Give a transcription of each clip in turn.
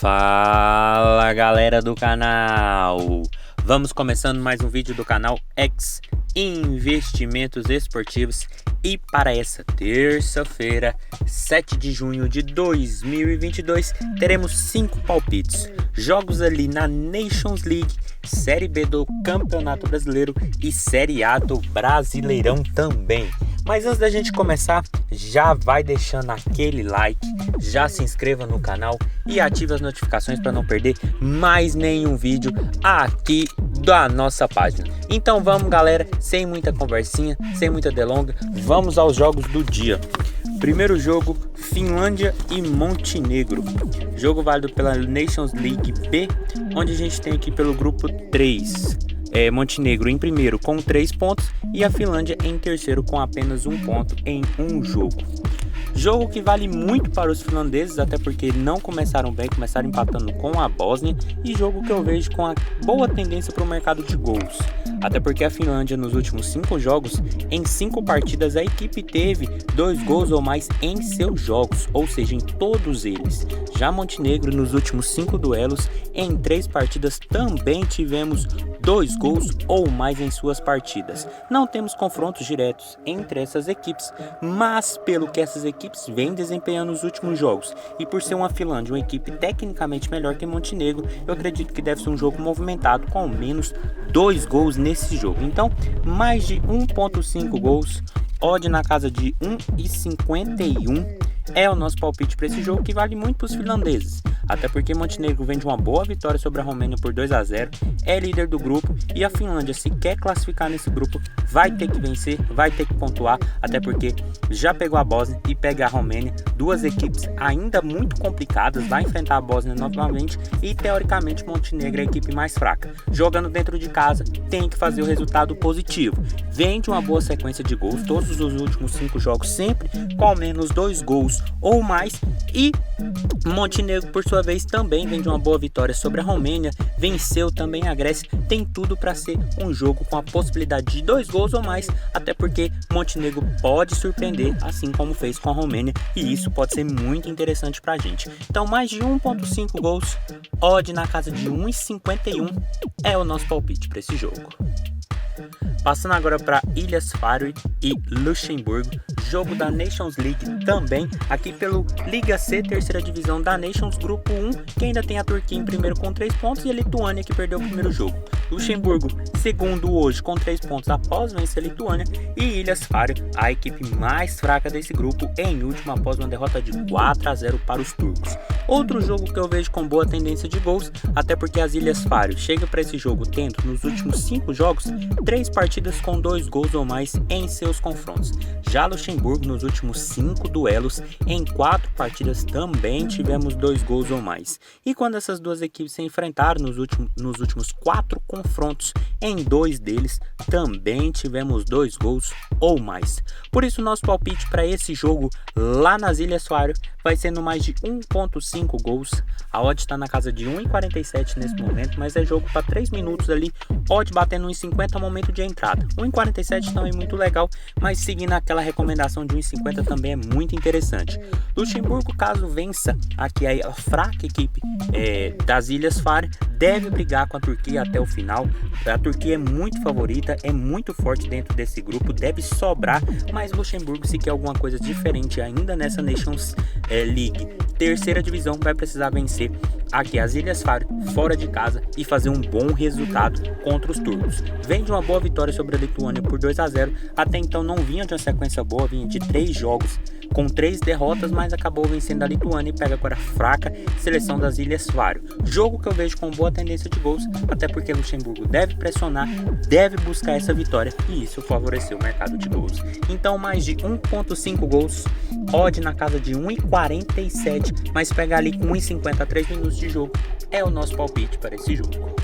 Fala galera do canal, vamos começando mais um vídeo do canal X Investimentos Esportivos. E para essa terça-feira, 7 de junho de 2022, teremos 5 palpites, jogos ali na Nations League, Série B do Campeonato Brasileiro e Série A do Brasileirão também. Mas antes da gente começar, já vai deixando aquele like, já se inscreva no canal e ative as notificações para não perder mais nenhum vídeo aqui da nossa página. Então vamos galera, sem muita conversinha, sem muita delonga, vamos aos jogos do dia. Primeiro jogo, Finlândia e Montenegro. Jogo válido pela Nations League B, onde a gente tem aqui pelo grupo 3. Montenegro em primeiro com 3 pontos e a Finlândia em terceiro com apenas 1 ponto em um jogo. Jogo que vale muito para os finlandeses, até porque não começaram bem, começaram empatando com a Bósnia, e jogo que eu vejo com a boa tendência para o mercado de gols. Até porque a Finlândia nos últimos 5 jogos, em 5 partidas a equipe teve 2 gols ou mais em seus jogos, ou seja, em todos eles. Já Montenegro nos últimos 5 duelos, em 3 partidas também tivemos 2 gols ou mais em suas partidas. Não temos confrontos diretos entre essas equipes, mas pelo que essas equipes vêm desempenhando nos últimos jogos, e por ser uma Finlândia, uma equipe tecnicamente melhor que Montenegro, eu acredito que deve ser um jogo movimentado com ao menos 2 gols nesse jogo. Então, mais de 1.5 gols, odd na casa de 1,51 é o nosso palpite para esse jogo, que vale muito para os finlandeses. Até porque Montenegro vem de uma boa vitória sobre a Romênia por 2-0, é líder do grupo, e a Finlândia, se quer classificar nesse grupo, vai ter que vencer, vai ter que pontuar, até porque já pegou a Bósnia e pega a Romênia, duas equipes ainda muito complicadas, vai enfrentar a Bósnia novamente, e teoricamente Montenegro é a equipe mais fraca. Jogando dentro de casa, tem que fazer o resultado positivo. Vem de uma boa sequência de gols, todos os últimos 5 jogos sempre com ao menos 2 gols ou mais, e Montenegro por sua vez também vem de uma boa vitória sobre a Romênia, venceu também a Grécia, tem tudo para ser um jogo com a possibilidade de 2 gols ou mais, até porque Montenegro pode surpreender, assim como fez com a Romênia, e isso pode ser muito interessante pra gente. Então mais de 1.5 gols, odd na casa de 1,51 é o nosso palpite para esse jogo. Passando agora para Ilhas Faroe e Luxemburgo, jogo da Nations League também, aqui pelo Liga C, terceira divisão da Nations, grupo 1, que ainda tem a Turquia em primeiro com 3 pontos e a Lituânia, que perdeu o primeiro jogo. Luxemburgo, segundo hoje, com 3 pontos após vencer a Lituânia, e Ilhas Faroe, a equipe mais fraca desse grupo, em último após uma derrota de 4-0 para os turcos. Outro jogo que eu vejo com boa tendência de gols, até porque as Ilhas Faroe chega para esse jogo tendo, nos últimos 5 jogos, 3 partidas com 2 gols ou mais em seus confrontos. Já Luxemburgo, nos últimos 5 duelos, em 4 partidas também tivemos 2 gols ou mais. E quando essas duas equipes se enfrentaram nos últimos 4 confrontos, em 2 deles também tivemos 2 gols ou mais. Por isso nosso palpite para esse jogo lá nas Ilhas Faroe vai ser no mais de 1.5 gols. A odd está na casa de 1,47 nesse momento, mas é jogo para 3 minutos ali, odd batendo 1,50 momento de entrada. 1,47 também muito legal, mas seguindo aquela recomendação de 1,50 também é muito interessante. Luxemburgo, caso vença aqui a fraca equipe das Ilhas Faroe, deve brigar com a Turquia até o final. A Turquia é muito favorita, é muito forte dentro desse grupo, deve sobrar, mas Luxemburgo, se quer alguma coisa diferente ainda nessa Nations League terceira divisão, vai precisar vencer aqui as Ilhas Faroe fora de casa e fazer um bom resultado contra os turcos. Vem de uma boa vitória sobre a Lituânia por 2-0, até então não vinha de uma sequência boa, vinha de 3 jogos com 3 derrotas, mas acabou vencendo a Lituânia e pega agora a fraca seleção das Ilhas Faroe. Jogo que eu vejo com boa tendência de gols, até porque Luxemburgo deve pressionar, deve buscar essa vitória, e isso favoreceu o mercado de gols. Então mais de 1.5 gols, odd na casa de 1,47, mas pegar ali com 1,50 a 3 minutos de jogo é o nosso palpite para esse jogo.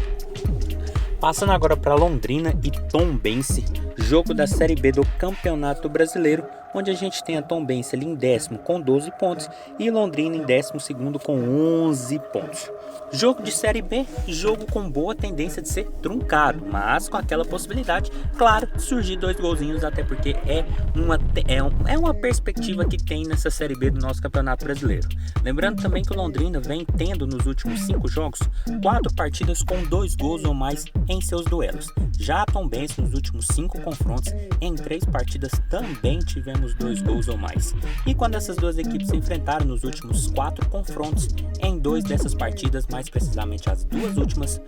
Passando agora para Londrina e Tombense, jogo da Série B do Campeonato Brasileiro, onde a gente tem a Tombense ali em décimo com 12 pontos e Londrina em 12º com 11 pontos. Jogo de Série B, jogo com boa tendência de ser truncado, mas com aquela possibilidade, claro, de surgir 2 golzinhos, até porque é uma perspectiva que tem nessa Série B do nosso Campeonato Brasileiro. Lembrando também que o Londrina vem tendo nos últimos 5 jogos 4 partidas com 2 gols ou mais em seus duelos. Já a Tombense nos últimos 5 confrontos, em 3 partidas também tivemos 2 gols ou mais. E quando essas duas equipes se enfrentaram nos últimos 4 confrontos, em 2 dessas partidas, mais precisamente as 2 últimas,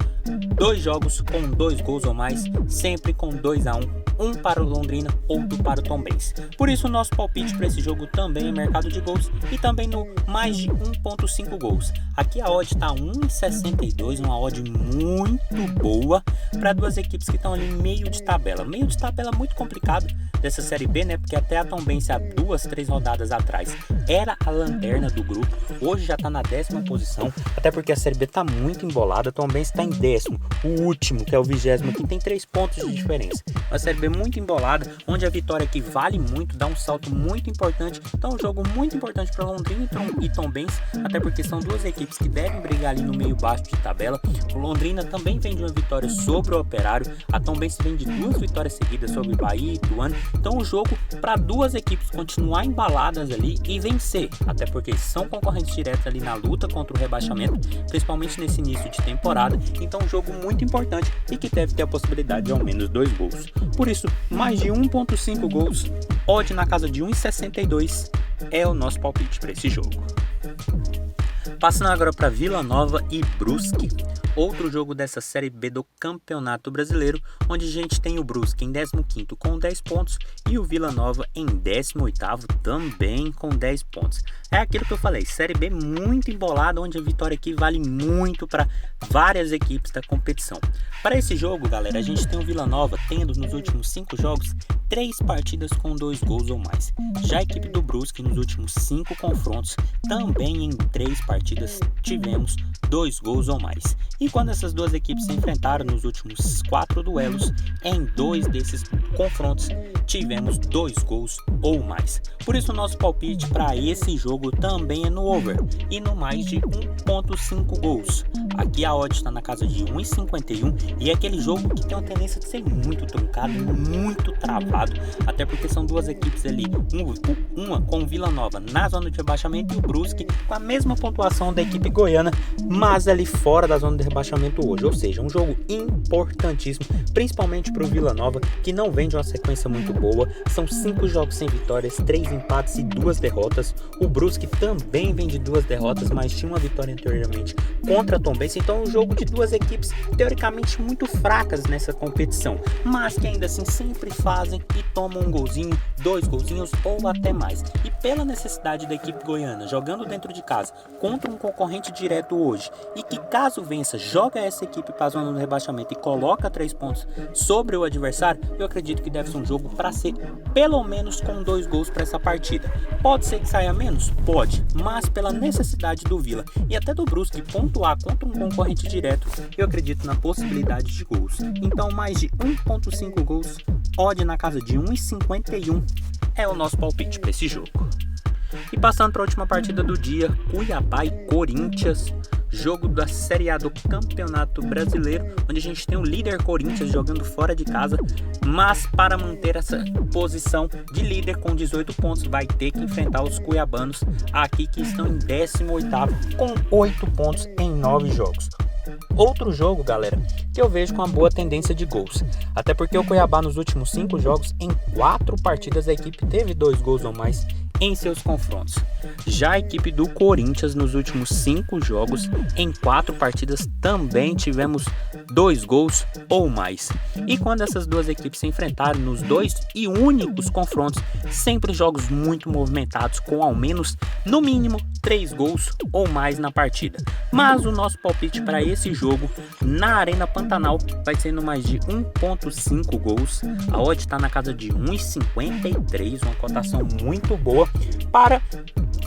2 jogos com 2 gols ou mais, sempre com 2-1, um para o Londrina, outro para o Tombense. Por isso o nosso palpite para esse jogo também é mercado de gols e também no mais de 1.5 gols. Aqui a odd está 1,62, uma odd muito boa para duas equipes que estão ali meio de tabela. Meio de tabela muito complicado dessa Série B, né? Porque até a Tombense há 2, 3 rodadas atrás era a lanterna do grupo, hoje já está na 10ª posição, até porque a Série B está muito embolada. A Tombense está em 10º, o último, que é o 20º, que tem 3 pontos de diferença. Uma Série B muito embolada, onde a vitória aqui vale muito, dá um salto muito importante. Então, um jogo muito importante para Londrina e Tombense, até porque são duas equipes que devem brigar ali no meio baixo de tabela. O Londrina também vem de uma vitória sobre o Operário, a Tombense vem de 2 vitórias seguidas sobre o Bahia e Ituano. Então, o jogo para duas equipes continuar embaladas ali e vencer, até porque são concorrentes diretos ali na luta contra o rebaixamento, principalmente nesse início de temporada. Então, um jogo muito importante e que deve ter a possibilidade de ao menos 2 gols. Por isso, mais de 1.5 gols, odd na casa de 1,62 é o nosso palpite para esse jogo. Passando agora para Vila Nova e Brusque, outro jogo dessa Série B do Campeonato Brasileiro, onde a gente tem o Brusque em 15º com 10 pontos e o Vila Nova em 18º também com 10 pontos. É aquilo que eu falei, Série B muito embolada, onde a vitória aqui vale muito para várias equipes da competição. Para esse jogo, galera, a gente tem o Vila Nova tendo nos últimos 5 jogos 3 partidas com 2 gols ou mais. Já a equipe do Brusque nos últimos 5 confrontos, também em 3 partidas tivemos 2 gols ou mais. E quando essas duas equipes se enfrentaram nos últimos 4 duelos, em 2 desses confrontos tivemos 2 gols ou mais. Por isso o nosso palpite para esse jogo também é no over e no mais de 1.5 gols. Aqui a odd está na casa de 1,51 e é aquele jogo que tem uma tendência de ser muito truncado, muito travado, até porque são duas equipes ali, uma com Vila Nova na zona de rebaixamento e o Brusque com a mesma pontuação da equipe goiana, mas ali fora da zona de rebaixamento hoje. Ou seja, um jogo importantíssimo, principalmente para o Vila Nova, que não vem de uma sequência muito boa. São 5 jogos sem vitórias, 3 empates e 2 derrotas. O Brusque também vem de 2 derrotas, mas tinha uma vitória anteriormente contra a Tombense. Então é um jogo de duas equipes teoricamente muito fracas nessa competição, mas que ainda assim sempre fazem e tomam um golzinho, 2 golzinhos ou até mais. E pela necessidade da equipe goiana jogando dentro de casa contra um concorrente direto hoje, e que caso vença, joga essa equipe para a zona do rebaixamento e coloca 3 pontos sobre o adversário, eu acredito que deve ser um jogo para ser pelo menos com 2 gols para essa partida. Pode ser que saia menos? Pode, mas pela necessidade do Vila e até do Brusque pontuar contra um concorrente direto, eu acredito na possibilidade de gols. Então mais de 1.5 gols, odd na casa de 1,51 é o nosso palpite para esse jogo. E passando para a última partida do dia, Cuiabá e Corinthians, jogo da Série A do Campeonato Brasileiro, onde a gente tem o líder Corinthians jogando fora de casa, mas para manter essa posição de líder com 18 pontos vai ter que enfrentar os cuiabanos aqui que estão em 18º com 8 pontos em 9 jogos. Outro jogo, galera, que eu vejo com uma boa tendência de gols, até porque o Cuiabá nos últimos 5 jogos, em 4 partidas a equipe teve 2 gols ou mais em seus confrontos. Já a equipe do Corinthians nos últimos 5 jogos, em 4 partidas também tivemos 2 gols ou mais. E quando essas duas equipes se enfrentaram nos 2 e únicos confrontos, sempre jogos muito movimentados com ao menos, no mínimo, 3 gols ou mais na partida. Mas o nosso palpite para esse jogo na Arena Pantanal vai ser no mais de 1.5 gols. A odd está na casa de 1,53, uma cotação muito boa para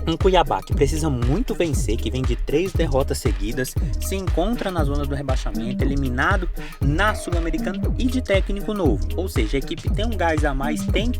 Um Cuiabá que precisa muito vencer, que vem de 3 derrotas seguidas, se encontra na zona do rebaixamento, eliminado na Sul-Americana e de técnico novo. Ou seja, a equipe tem um gás a mais, tem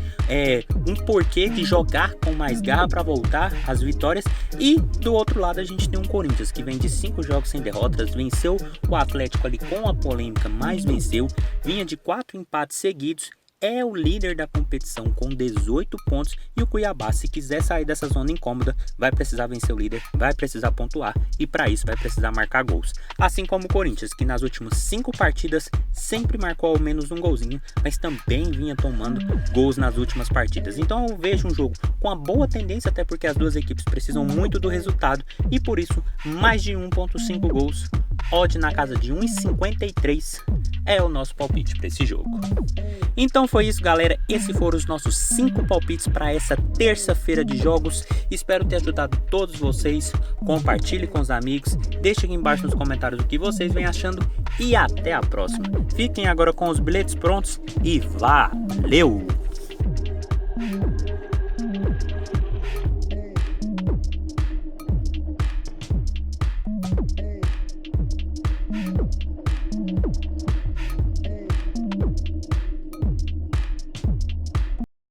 um porquê de jogar com mais garra para voltar às vitórias. E do outro lado a gente tem um Corinthians que vem de 5 jogos sem derrotas, venceu o Atlético ali com a polêmica, mas venceu, vinha de 4 empates seguidos. É o líder da competição com 18 pontos e o Cuiabá, se quiser sair dessa zona incômoda, vai precisar vencer o líder, vai precisar pontuar e para isso vai precisar marcar gols. Assim como o Corinthians, que nas últimas 5 partidas sempre marcou ao menos um golzinho, mas também vinha tomando gols nas últimas partidas. Então eu vejo um jogo com uma boa tendência, até porque as duas equipes precisam muito do resultado e por isso mais de 1.5 gols, odd na casa de 1,53 é o nosso palpite para esse jogo. Então foi isso, galera, esses foram os nossos 5 palpites para essa terça-feira de jogos. Espero ter ajudado todos vocês. Compartilhe com os amigos, deixe aqui embaixo nos comentários o que vocês vêm achando e até a próxima. Fiquem agora com os bilhetes prontos e valeu!